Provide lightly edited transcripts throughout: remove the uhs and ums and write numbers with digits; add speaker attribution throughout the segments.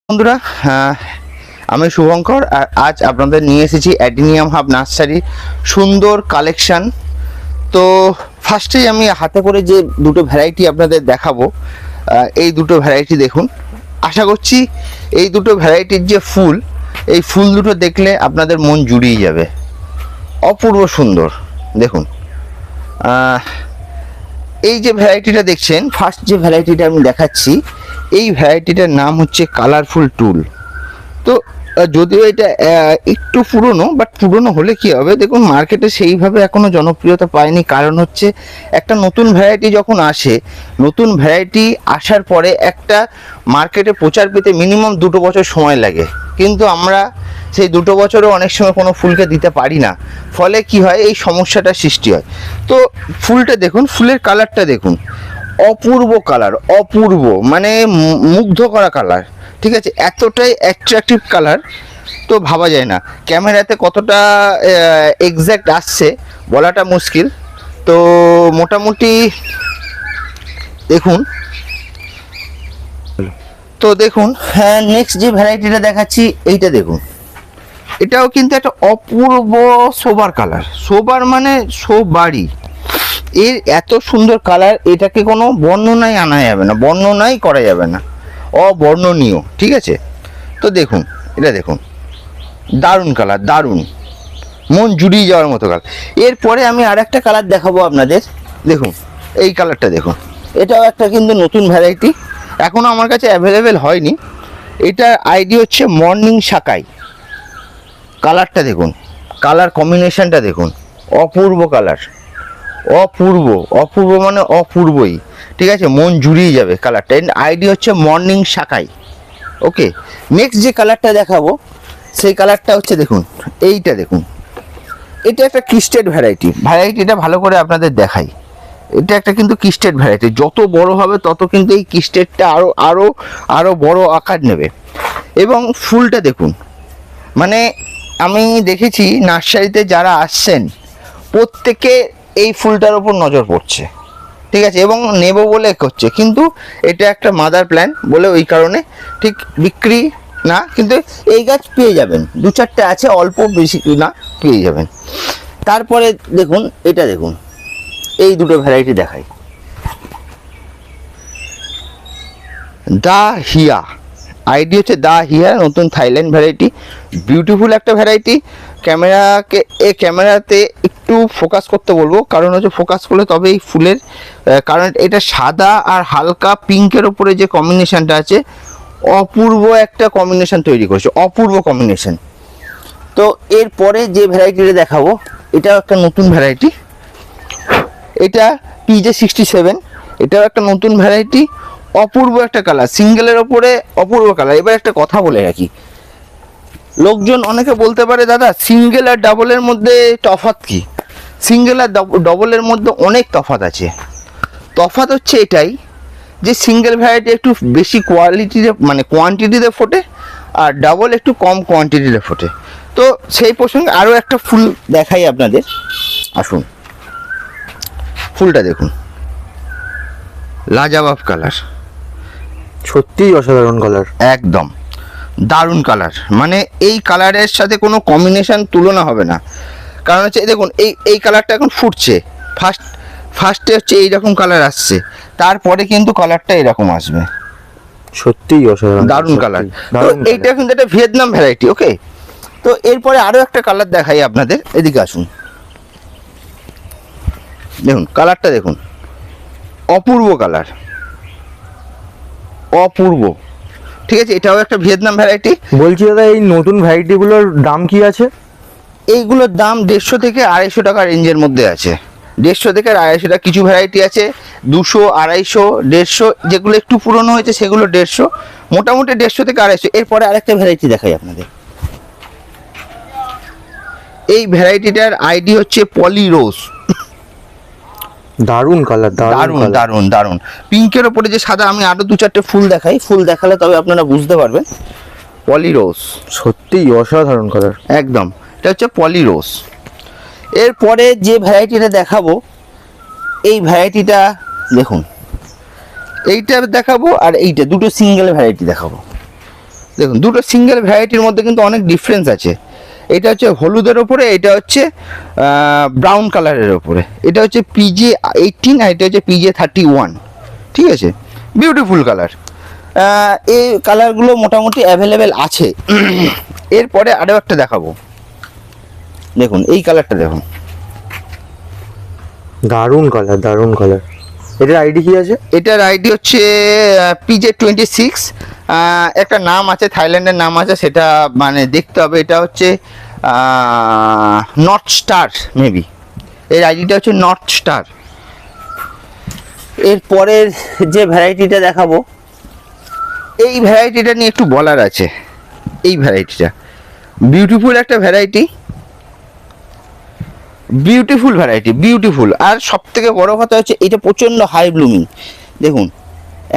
Speaker 1: বন্ধুরা, আমি শুভঙ্কর আর আজ আপনাদের নিয়ে এসেছি অ্যাডিনিয়াম হাব নার্সারি সুন্দর কালেকশন। তো ফার্স্টেই আমি হাতে করে যে দুটো ভ্যারাইটি আপনাদের দেখাবো, এই দুটো ভ্যারাইটি দেখুন। আশা করছি এই দুটো ভ্যারাইটির যে ফুল, এই ফুল দুটো দেখলে আপনাদের মন জুড়িয়ে যাবে। অপূর্ব সুন্দর দেখুন। এই যে ভ্যারাইটিটা দেখছেন, ফার্স্ট যে ভ্যারাইটিটা আমি দেখাচ্ছি, এই ভ্যারাইটিটার নাম হচ্ছে কালারফুল টুল। তো যদিও এটা একটু পুরনো, বাট পুরনো হলে কি হবে, দেখুন মার্কেটে সেইভাবে এখনও জনপ্রিয়তা পায়নি। কারণ হচ্ছে একটা নতুন ভ্যারাইটি যখন আসে, নতুন ভ্যারাইটি আসার পরে একটা মার্কেটে প্রচার পেতে মিনিমাম 2 বছর সময় লাগে। কিন্তু আমরা সেই 2 বছরও অনেক সময় কোনো ফুলকে দিতে পারি না, ফলে কি হয়, এই সমস্যাটা সৃষ্টি হয়। তো ফুলটা দেখুন, ফুলের কালারটা দেখুন, অপূর্ব কালার, অপূর্ব মানে মুগ্ধ করা কালার। ঠিক আছে, এতটাই অ্যাট্রাকটিভ কালার তো ভাবা যায় না। ক্যামেরাতে কতটা এক্স্যাক্ট আসছে বলাটা মুশকিল। তো মোটামুটি দেখুন। তো দেখুন, হ্যাঁ, নেক্সট যে ভ্যারাইটিটা দেখাচ্ছি এইটা দেখুন। এটাও কিন্তু একটা অপূর্ব সোবার কালার, সোবার মানে সোবারই। এর এত সুন্দর কালার, এটাকে কোনো বর্ণনায় আনা যাবে না, বর্ণনাই করা যাবে না, অবর্ণনীয়। ঠিক আছে, তো দেখুন, এটা দেখুন, দারুণ কালার, দারুণ, মন জুড়িয়ে যাওয়ার মতো কালার। এরপরে আমি আর একটা কালার দেখাবো আপনাদের। দেখুন এই কালারটা দেখুন, এটাও একটা কিন্তু নতুন ভ্যারাইটি, এখনও আমার কাছে অ্যাভেলেবেল হয়নি। এটার আইডি হচ্ছে মর্নিং সাকাই। কালারটা দেখুন, কালার কম্বিনেশনটা দেখুন, অপূর্ব কালার, অপূর্ব, অপূর্ব মানে অপূর্বই। ঠিক আছে, মন জুড়িয়ে যাবে কালারটা। আইডি হচ্ছে মর্নিং সাকাই। ওকে, নেক্সট যে কালারটা দেখাবো সেই কালারটা হচ্ছে দেখুন, এইটা দেখুন। এটা একটা কিস্টেড ভ্যারাইটি, ভ্যারাইটিটা ভালো করে আপনাদের দেখাই। এটা একটা কিন্তু কিস্টেড ভ্যারাইটি, যত বড় হবে তত কিন্তু এই কিস্টেডটা আরও আরও আরও বড় আকার নেবে। এবং ফুলটা দেখুন, মানে আমি দেখেছি নার্সারিতে যারা আসছেন প্রত্যেকে এই ফুলটার ওপর নজর পড়ছে। ঠিক আছে, এবং নেব বলে করছে, কিন্তু এটা একটা মাদার প্ল্যান বলে ওই কারণে ঠিক বিক্রি না, কিন্তু এই গাছ পেয়ে যাবেন, 2-4টে আছে, অল্প বেশি না পেয়ে যাবেন। তারপরে দেখুন, এটা দেখুন, এই দুটো ভ্যারাইটি দেখাই। দা হিয়া, আইডি হচ্ছে দা হিয়া, নতুন থাইল্যান্ড ভ্যারাইটি, বিউটিফুল একটা ভ্যারাইটি। ক্যামেরাতে একটু ফোকাস করতে বলবো, কারণ হচ্ছে ফোকাস করলে তবে এই ফুলের, কারণ এটা সাদা আর হালকা পিঙ্কের ওপরে যে কম্বিনেশনটা আছে, অপূর্ব একটা কম্বিনেশন তৈরি করেছে, অপূর্ব কম্বিনেশন। তো এরপরে যে ভ্যারাইটিটা দেখাবো, এটাও একটা নতুন ভ্যারাইটি, এটা PJ67, এটাও একটা নতুন ভ্যারাইটি, অপূর্ব একটা কালার, সিঙ্গেলের ওপরে অপূর্ব কালার। এবার একটা কথা বলে রাখি, লোকজন অনেকে বলতে পারে দাদা সিঙ্গেল আর ডাবলের মধ্যে তফাৎ কি? সিঙ্গেল আর ডবলের মধ্যে অনেক তফাৎ আছে। তফাৎ হচ্ছে এটাই যে সিঙ্গেল ভ্যারাইটি একটু বেশি কোয়ালিটিতে মানে কোয়ান্টিটিতে ফোটে, আর ডাবল একটু কম কোয়ান্টিটিতে ফোটে। তো সেই প্রসঙ্গে আরও একটা ফুল দেখাই আপনাদের, আসুন। ফুলটা দেখুন, লাজবাব কালার,
Speaker 2: সত্যিই অসাধারণ কালার,
Speaker 1: একদম দারুণ কালার। মানে এই কালারের সাথে কোনো কম্বিনেশন তুলনা হবে না। কারণ হচ্ছে দেখুন, এই কালারটা এখন ফুটছে, ফার্স্টে হচ্ছে এইরকম কালার আসছে, তারপরে কিন্তু কালারটা এরকম আসবে।
Speaker 2: সত্যিই অসাধারণ,
Speaker 1: দারুণ কালার। তো এইটা কিন্তু একটা ভিয়েতনাম ভ্যারাইটি। ওকে, তো এরপরে আরও একটা কালার দেখাই আপনাদের, এদিকে আসুন। দেখুন কালারটা দেখুন, অপূর্ব কালার, অপূর্ব। ঠিক আছে, এটাও একটা ভিয়েতনাম ভ্যারাইটি।
Speaker 2: বলছি দাদা, এই নতুন ভ্যারাইটিগুলোর দাম কি আছে?
Speaker 1: এইগুলোর দাম 150 থেকে 250 টাকা রেঞ্জের মধ্যে আছে। 150 থেকে 250 টাকা, কিছু ভ্যারাইটি আছে 200, 250, 150, যেগুলো একটু পুরনো হয়েছে সেগুলো 150, মোটামুটি 150 থেকে 250। এরপরে আরেকটা ভ্যারাইটি দেখাই আপনাদের। এই ভ্যারাইটিটার আইডি হচ্ছে পলি রোজ।
Speaker 2: দারুণ কালার,
Speaker 1: দারুণ দারুণ দারুণ, পিঙ্কের ওপরে যে সাদা। আমি আরও 2-4টে ফুল দেখাই, ফুল দেখালে তবে আপনারা বুঝতে পারবেন। পলি রোজ,
Speaker 2: সত্যিই অসাধারণ কালার,
Speaker 1: একদম, এটা হচ্ছে পলি রোজ। এরপরে যে ভ্যারাইটিটা দেখাবো, এই ভ্যারাইটিটা দেখুন, এইটা দেখাবো আর এইটা, দুটো সিঙ্গেল ভ্যারাইটি দেখাবো। দেখুন দুটো সিঙ্গেল ভ্যারাইটির মধ্যে কিন্তু অনেক ডিফারেন্স আছে। এটা হচ্ছে হলুদের ওপরে, এটা হচ্ছে ব্রাউন কালারের ওপরে। এটা হচ্ছে PJ18 আর এটা হচ্ছে PJ31। ঠিক আছে, বিউটিফুল কালার। এই কালারগুলো মোটামুটি অ্যাভেলেবেল আছে। এরপরে আরও একটা দেখাবো, দেখুন এই কালারটা দেখুন,
Speaker 2: দারুণ কালার, দারুণ কালার। এটার আইডি কি আছে?
Speaker 1: এটার আইডি হচ্ছে PJ26। একটা নাম আছে, থাইল্যান্ডের নাম আছে, সেটা মানে দেখতে হবে। এটা হচ্ছে নর্থ স্টার, মেবি এর আইডিটা হচ্ছে নর্থ স্টার। এরপরের যে ভ্যারাইটিটা দেখাবো, এই ভ্যারাইটিটা নিয়ে একটু বলার আছে। এই ভ্যারাইটিটা বিউটিফুল একটা ভ্যারাইটি, বিউটিফুল ভ্যারাইটি, বিউটিফুল। আর সব থেকে বড় কথা হচ্ছে এটা প্রচণ্ড হাই ব্লুমিং। দেখুন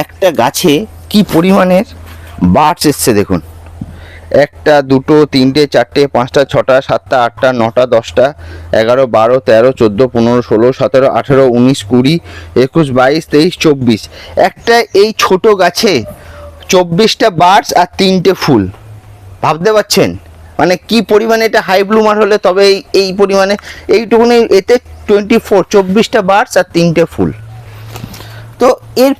Speaker 1: একটা গাছে কি পরিমাণের বার্ডস এসছে দেখুন, 1 2 3 4 5 6 7 8 9 10 11 12 13 14 15 16 17 18 19 20 21 22 23 24। একটা এই ছোট গাছে 24টা বার্ডস আর 3টে ফুল। ভাবতে পারছেন মানে কি পরিমাণে এটা হাই ব্লুমার হলে তবে এই পরিমাণে, এইটুকুনি এতে 24টা বার্ডস আর 3টে ফুল। তো এর